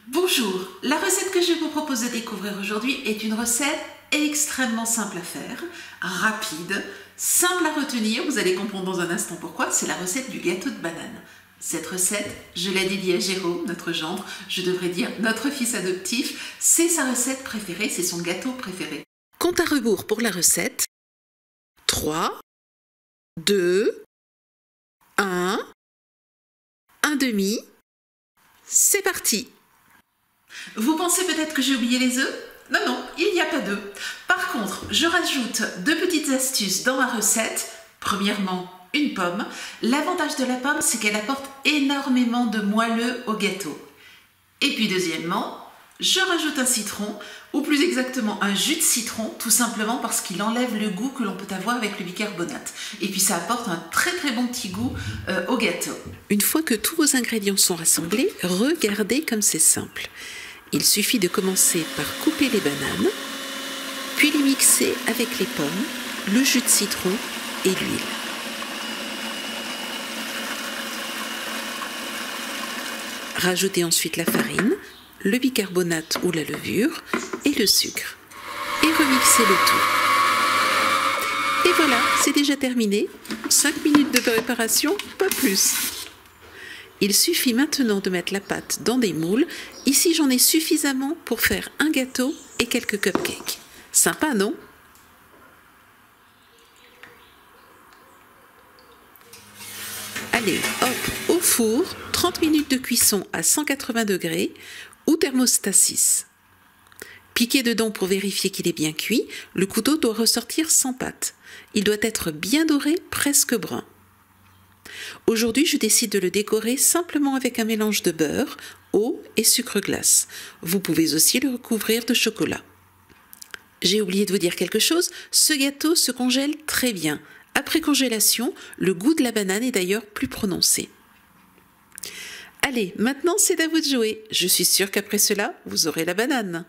Bonjour, la recette que je vous propose de découvrir aujourd'hui est une recette extrêmement simple à faire, rapide, simple à retenir, vous allez comprendre dans un instant pourquoi, c'est la recette du gâteau de banane. Cette recette, je la dédie à Jérôme, notre gendre, je devrais dire notre fils adoptif, c'est sa recette préférée, c'est son gâteau préféré. Compte à rebours pour la recette, 3, 2, 1, 1/2, c'est parti! Vous pensez peut-être que j'ai oublié les œufs? Non, non, il n'y a pas d'œufs. Par contre, je rajoute deux petites astuces dans ma recette. Premièrement, une pomme. L'avantage de la pomme, c'est qu'elle apporte énormément de moelleux au gâteau. Et puis deuxièmement, je rajoute un citron, ou plus exactement un jus de citron, tout simplement parce qu'il enlève le goût que l'on peut avoir avec le bicarbonate. Et puis ça apporte un très très bon petit goût au gâteau. Une fois que tous vos ingrédients sont rassemblés, regardez comme c'est simple. Il suffit de commencer par couper les bananes, puis les mixer avec les pommes, le jus de citron et l'huile. Rajoutez ensuite la farine, le bicarbonate ou la levure et le sucre. Et remixez le tout. Et voilà, c'est déjà terminé. 5 minutes de préparation, pas plus. Il suffit maintenant de mettre la pâte dans des moules. Ici, j'en ai suffisamment pour faire un gâteau et quelques cupcakes. Sympa, non? Allez, hop, au four, 30 minutes de cuisson à 180 degrés ou thermostat 6. Piquez dedans pour vérifier qu'il est bien cuit. Le couteau doit ressortir sans pâte. Il doit être bien doré, presque brun. Aujourd'hui, je décide de le décorer simplement avec un mélange de beurre, eau et sucre glace. Vous pouvez aussi le recouvrir de chocolat. J'ai oublié de vous dire quelque chose, ce gâteau se congèle très bien. Après congélation, le goût de la banane est d'ailleurs plus prononcé. Allez, maintenant c'est à vous de jouer. Je suis sûre qu'après cela, vous aurez la banane.